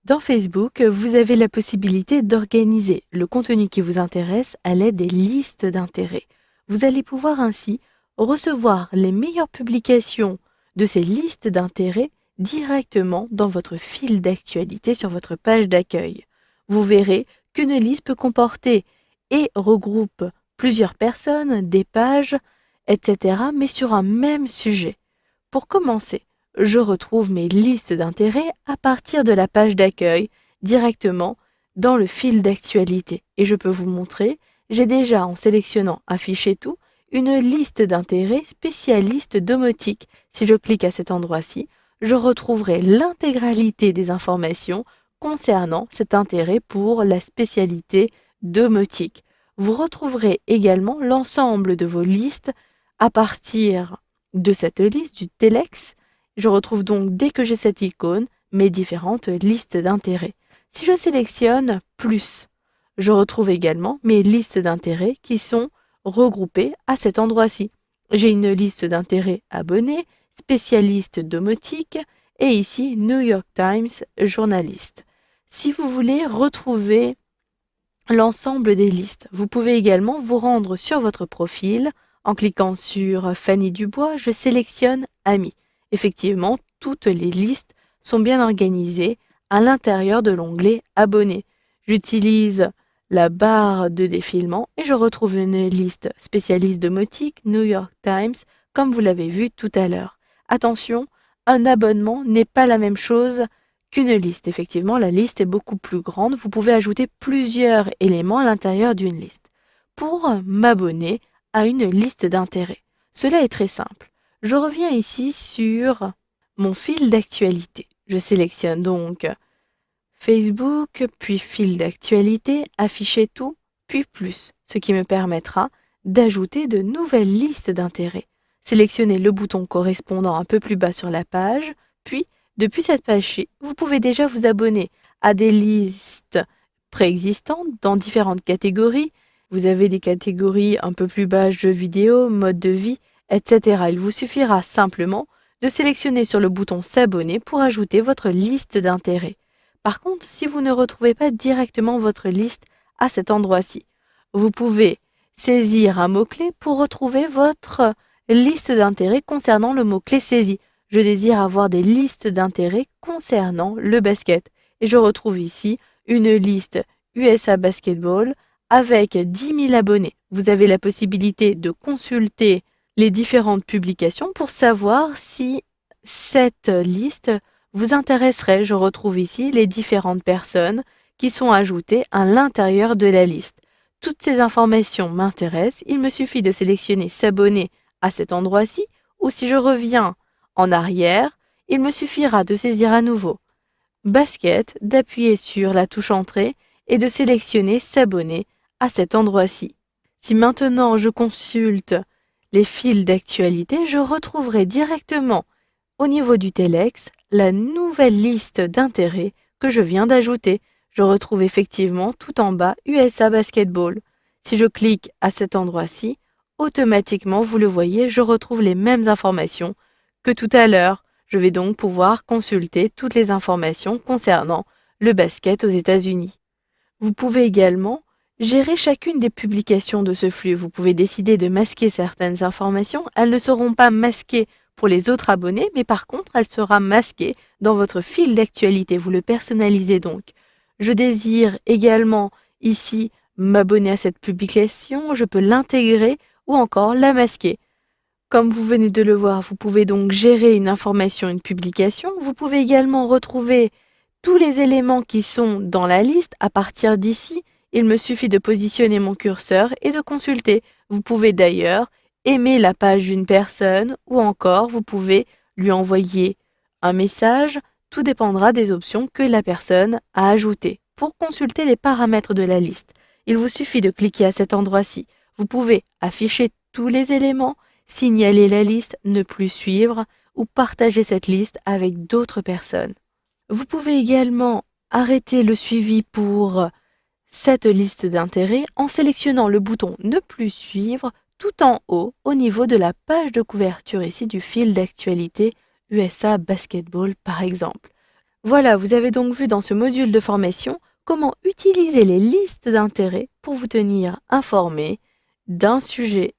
Dans Facebook, vous avez la possibilité d'organiser le contenu qui vous intéresse à l'aide des listes d'intérêts. Vous allez pouvoir ainsi recevoir les meilleures publications de ces listes d'intérêts directement dans votre fil d'actualité sur votre page d'accueil. Vous verrez qu'une liste peut comporter et regroupe plusieurs personnes, des pages, etc., mais sur un même sujet. Pour commencer, je retrouve mes listes d'intérêts à partir de la page d'accueil, directement dans le fil d'actualité. Et je peux vous montrer, j'ai déjà, en sélectionnant Afficher tout, une liste d'intérêts spécialiste domotique. Si je clique à cet endroit-ci, je retrouverai l'intégralité des informations concernant cet intérêt pour la spécialité domotique. Vous retrouverez également l'ensemble de vos listes à partir de cette liste du Telex. Je retrouve donc, dès que j'ai cette icône, mes différentes listes d'intérêts. Si je sélectionne plus, je retrouve également mes listes d'intérêts qui sont regroupées à cet endroit-ci. J'ai une liste d'intérêts abonnés, spécialiste domotique et ici New York Times journaliste. Si vous voulez retrouver l'ensemble des listes, vous pouvez également vous rendre sur votre profil. En cliquant sur Fanny Dubois, je sélectionne Amis. Effectivement, toutes les listes sont bien organisées à l'intérieur de l'onglet Abonnés. J'utilise la barre de défilement et je retrouve une liste spécialiste domotique New York Times, comme vous l'avez vu tout à l'heure. Attention, un abonnement n'est pas la même chose qu'une liste. Effectivement, la liste est beaucoup plus grande. Vous pouvez ajouter plusieurs éléments à l'intérieur d'une liste. Pour m'abonner à une liste d'intérêts, cela est très simple. Je reviens ici sur mon fil d'actualité. Je sélectionne donc Facebook, puis fil d'actualité, afficher tout, puis plus, ce qui me permettra d'ajouter de nouvelles listes d'intérêts. Sélectionnez le bouton correspondant un peu plus bas sur la page, puis, depuis cette page-ci, vous pouvez déjà vous abonner à des listes préexistantes dans différentes catégories. Vous avez des catégories un peu plus bas, jeux vidéo, mode de vie, etc. Il vous suffira simplement de sélectionner sur le bouton s'abonner pour ajouter votre liste d'intérêts. Par contre, si vous ne retrouvez pas directement votre liste à cet endroit-ci, vous pouvez saisir un mot-clé pour retrouver votre liste d'intérêts concernant le mot-clé saisi. Je désire avoir des listes d'intérêts concernant le basket. Et je retrouve ici une liste USA Basketball avec 10 000 abonnés. Vous avez la possibilité de consulter les différentes publications pour savoir si cette liste vous intéresserait. Je retrouve ici les différentes personnes qui sont ajoutées à l'intérieur de la liste. Toutes ces informations m'intéressent. Il me suffit de sélectionner s'abonner à cet endroit-ci, ou si je reviens en arrière, il me suffira de saisir à nouveau basket, d'appuyer sur la touche entrée et de sélectionner s'abonner à cet endroit-ci. Si maintenant je consulte les fils d'actualité, je retrouverai directement au niveau du Telex la nouvelle liste d'intérêts que je viens d'ajouter. Je retrouve effectivement tout en bas USA Basketball. Si je clique à cet endroit-ci, automatiquement, vous le voyez, je retrouve les mêmes informations que tout à l'heure. Je vais donc pouvoir consulter toutes les informations concernant le basket aux États-Unis. Vous pouvez également gérer chacune des publications de ce flux. Vous pouvez décider de masquer certaines informations. Elles ne seront pas masquées pour les autres abonnés, mais par contre, elle sera masquée dans votre fil d'actualité. Vous le personnalisez donc. Je désire également ici m'abonner à cette publication. Je peux l'intégrer ou encore la masquer. Comme vous venez de le voir, vous pouvez donc gérer une information, une publication. Vous pouvez également retrouver tous les éléments qui sont dans la liste à partir d'ici. Il me suffit de positionner mon curseur et de consulter. Vous pouvez d'ailleurs aimer la page d'une personne ou encore vous pouvez lui envoyer un message. Tout dépendra des options que la personne a ajoutées. Pour consulter les paramètres de la liste, il vous suffit de cliquer à cet endroit-ci. Vous pouvez afficher tous les éléments, signaler la liste, ne plus suivre ou partager cette liste avec d'autres personnes. Vous pouvez également arrêter le suivi pour cette liste d'intérêts en sélectionnant le bouton Ne plus suivre tout en haut au niveau de la page de couverture ici du fil d'actualité USA Basketball par exemple. Voilà, vous avez donc vu dans ce module de formation comment utiliser les listes d'intérêts pour vous tenir informé d'un sujet